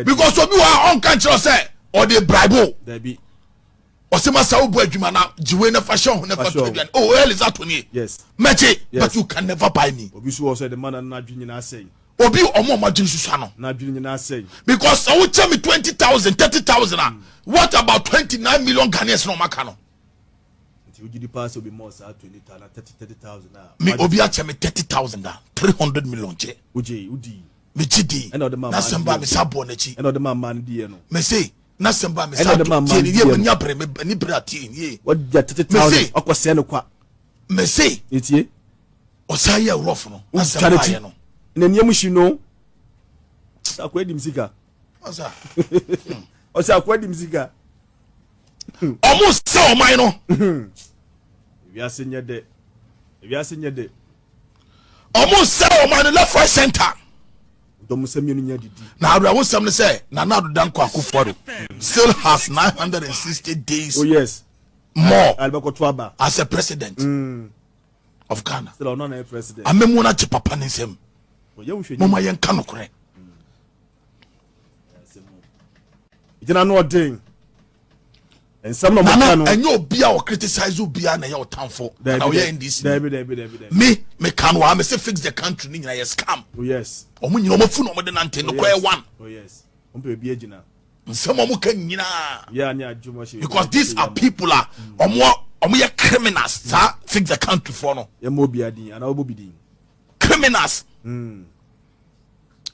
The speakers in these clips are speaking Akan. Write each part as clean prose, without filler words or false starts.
because obi wa on kan chiro say or the bribe there be Osema sa obu adwuma na jiwe na fashion na fashion aduan oh Lizato ni yes meche but you can never buy me obi so say the man na adwin nyina say obi omo madwin susu ano na adwin nyina say because I will tell me 20,000 30,000 what about 29 million Ghanaians no maka no until you the pass obi more say 20,000 30,000 me obi a tell me 30,000 300 million che udi me chidi na samba me sabo na chi and the man di no me say na samba me sabo ti ni me nya bre me ni bre ti ni what ya 30,000 akose no kwa me say etie osaya rough no na samba ye no na niam shi no akwadi msika osa osa akwadi msika omo se oman no wi asenye de omo se oman no left right center dom se mienu nya didi na abra wo sam ne say na na do dan kwa akuforo still has 960 days oh yes more albeko tuaba as a president of Ghana still not a president amemu na che papa ne nsem mama yen ka no kore ijina no odin ensam no maka no enyo obi a o criticize obi a na ye otamfo na o ye ndc David. me can wa me say fix the country ni nyina ye scam oh yes omo nyina omo fu no omo de nante no kwa one oh yes ompe bi ejina nsem omo ka nyina ya ni adwuma she because these are people are omo ye criminals sa fix the country for no ye mo bi adin ana obo bidin criminals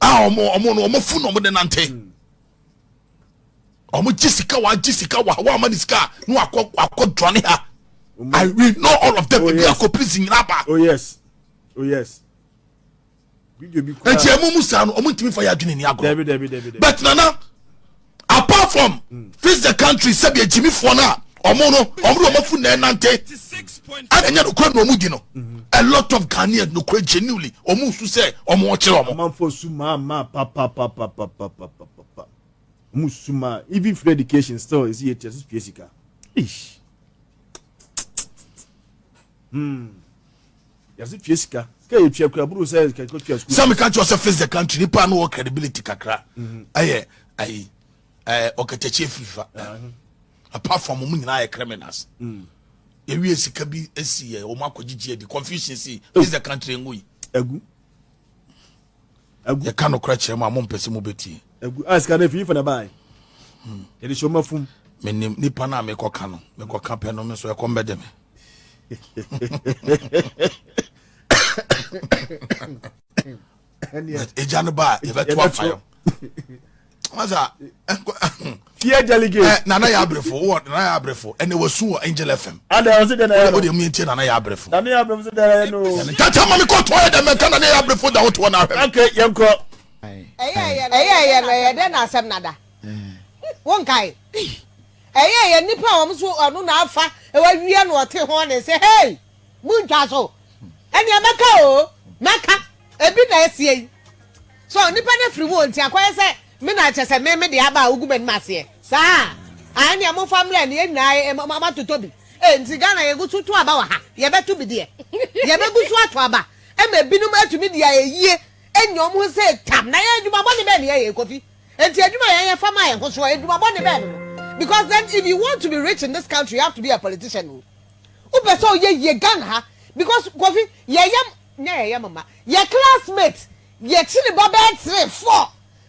omo fu no omo de nante omo jisika wa manisika no akọ drone ha I will know all of them be akọ prison raba oh yes video bi kwa enti emu musa no omo ntimi fa ya adwene ni agro David. but nana apart from fix the country sabi ejimi fo na omo fu na nante and enya no kwa no omo di no a lot of Ghanaians no kwa genuinely omo su say omo o kire omo man for su ma pa musuma even free education still is here just physical ish yes physical ska you check your bro say can go to school some can't just face the country ni pa no credibility kakra aye okateche fifa apart from mu nyina aye criminals ewie sika bi esi o makogigye di confusion si face the country ngui agu ye kan okra kire mu amompese mu beti ask can if you for the buy it is your mafum menim nipa na me koka no me koka pe no me so e ko mbede me ejanu ba e beto afayo maza fear delegate nana ya abrefo ene wasu Angel FM ada on say na o de mi ntie nana ya abrefo say there no tata mami ko to de me kan nana ya abrefo da woto na hwe okay yenko eye de na asem nada won kai eye nipa wo so onu na afa e wa wie no ote ho na say hey mu twa so ene maka ebi na esie so nipa na free won ti akoye say me na chese me de aba ogu ben mase sa ani am family na nyina mama totobi nti Ghana ye gu tutu aba wa ha ye betu bi de ye be gu su ato aba e ma binum atumi de ayie enyom ho say tam na ye adwuma boni be ne ye kofi enti adwuma ye fama ye ho so adwuma boni be no because then if you want to be rich in this country you have to be a politician who person ye Ghana ha because kofi ye mama ye classmate ye chini baba 3 4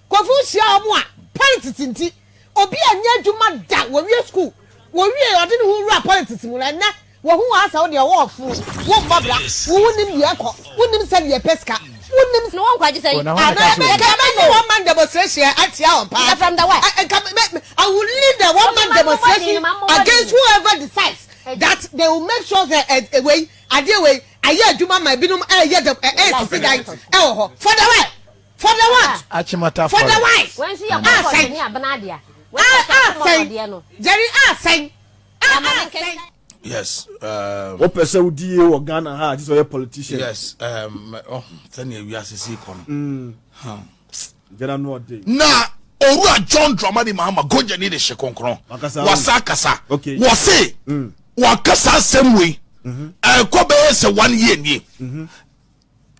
kofi sia omo a politics nti obi anya adwuma da wo wie school wo wie ode ne hu wura politics mu na wo hu asa wo de wo fu wo mbabra wo nim ye ko wo nim se ye peska wo nim no wan kwaje say one man demonstration atia on pa from the way I will lead the one man demonstration against whoever decides that they will make sure that a way aye adwuma ma binum ye the for the way for the what achimata for the why when see your boy ni abanadia Jerry say yes what person would you or Ghana ha this is a politician yes tell you we are see kono Ghana no day na Owura John Dramani Mahama goje ni de shekonkron wasa kasa wo say wa kasa semwe ko be say 1 year ni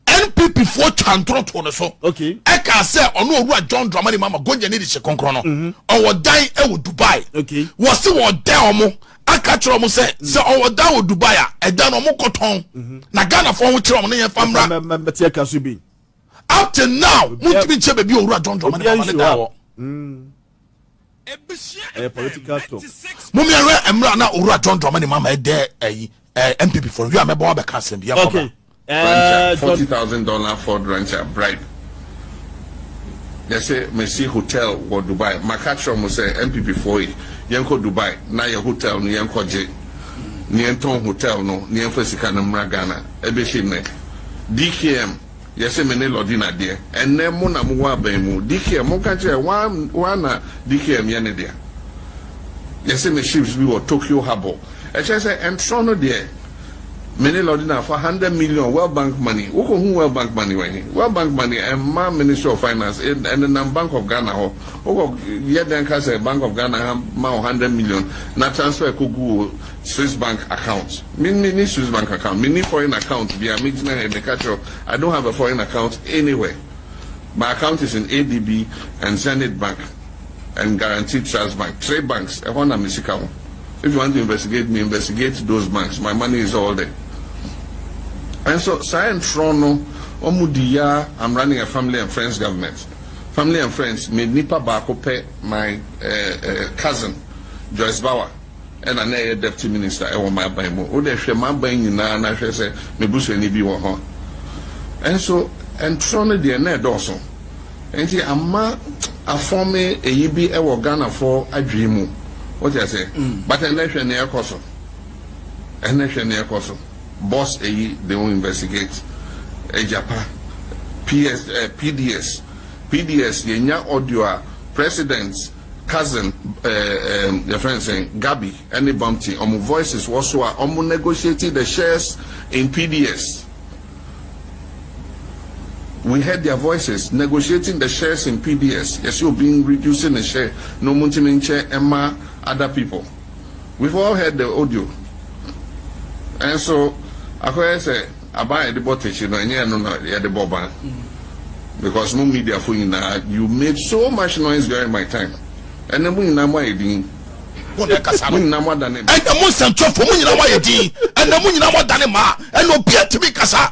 NP MPP for chantro to so okay eka say ono owura John Dramani mama gonje ni de hye konkron no owo dan e wo Dubai okay wo se wo dan omo aka kire omo se owo dan wo Dubai a dan omo koton na Ghana for ho kire omo ne ye famra metia ka so bi up to now mutimi che bebi owura John Dramani mama ne da wo political talk mummy emra na owura John Dramani mama e de MPP for you amebo be cancel bi okay $40,000 Ford Rancher bribe. They say Messi Hotel or Dubai. Makatro mo say MPP for it. Yanko Dubai. Na your hotel ni yanko J. Ni Anton Hotel no. Ni yanko sikana mragana. Ebeshine. DKM. Yese mene lodina dia. Ene mo na muwa bemu. DKM mo kanche wana DKM yene dia. Yese me ships we were Tokyo Harbor. Eche say entrono dia. Many lordina for 100 million World Bank money. Who World Bank money when World Bank money and my Ministry of Finance and the Bank of Ghana who yet then can say Bank of Ghana ma 100 million na transfer kugu Swiss bank account. Mini Swiss bank account, mini foreign account via mixing and the catch. I don't have a foreign account anywhere. My account is in ADB and Zenith Bank and Guaranteed Trust Bank. 3 banks. I want to miss account. If you want to investigate me, investigate those banks. My money is all there. And so, Science Trono, Omudia, I'm running a family and friends government. Family and friends, me nipa bako pe my cousin, Joyce Bauer, and an deputy minister, I want my baimo. Ode she my bain na na she say me busu ni bi wo ho. And so, and Trono de na doso. Enti ama afome eyibi e wo Ghana for adwimu. What I say? But an election near Koso. An election near Koso. Boss they will investigate Japan PDS yenya audio president's cousin your friend saying Gabi any bumpty voices also are negotiating the shares in PDS. We heard their voices negotiating the shares in PDS. Yes, you're being reducing the share no muntiminche Emma other people. We've all heard the audio. And so I say about the bottage, you know, and the boba. Because no media for you now, you made so much noise during my time. And then we know why you didn't. And the most central for me, why you did, and the moon, what Danima, and no beer to be Casa.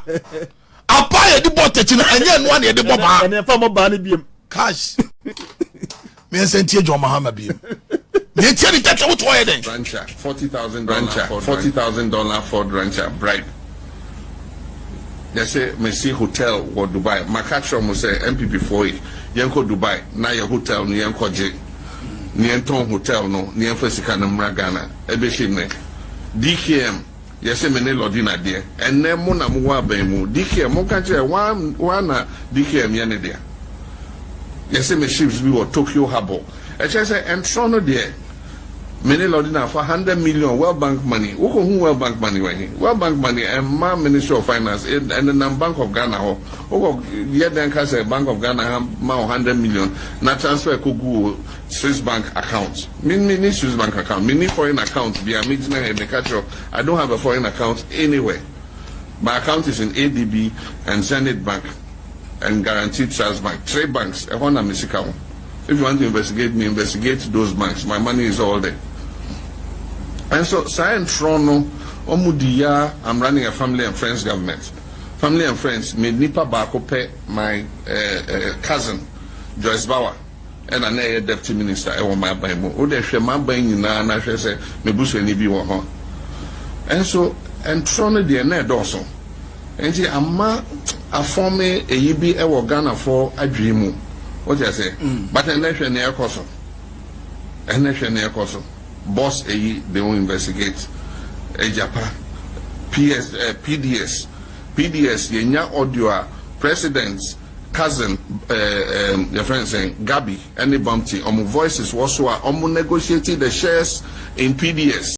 I'll buy the bottage and then one at the boba. And then from a banny beam. Cash. Me and Sentia John Mahama beam. They tell it that what way Rancher, $40,000 Ford Rancher bribe. They say Messi Hotel or Dubai. Makatro mo say MPP for it. Yanko Dubai. Na your hotel ni yanko J. Ni Anton Hotel no. Ni yanko sikana mragana. Ebeshine. DKM. Yese mene lodina dia. Ene mo na muwa bemu. DKM mo kanche wana DKM yene dia. Yese me ships we were Tokyo Harbor. Eche say entrono dia. Many lordina for 100 million World Bank money. Who World Bank money when World Bank money and my Ministry of Finance and the Bank of Ghana who yet then can say Bank of Ghana ma 100 million na transfer kugu Swiss bank account. Mini Swiss bank account, mini foreign account via mixing and the catch. I don't have a foreign account anywhere. My account is in ADB and Zenith Bank and Guaranteed Trust Bank. 3 banks. I want to miss account. If you want to investigate me, investigate those banks. My money is all there. And so, Science Trono, Omudia, I'm running a family and friends government. Family and friends, me nipa bako pe my cousin, Joyce Bauer, and an deputy minister, I want my baimo. Ode she my bain na na she say me busu ni bi wo ho. And so, and Trono de na doso. Enti ama afome eyibi e wo Ghana for adwimu. What I say? But an election near Koso. An election near Koso. Boss they will investigate Japan PDS yenya audio president's cousin your friend saying Gabi any bumpty voices also are negotiating the shares in PDS.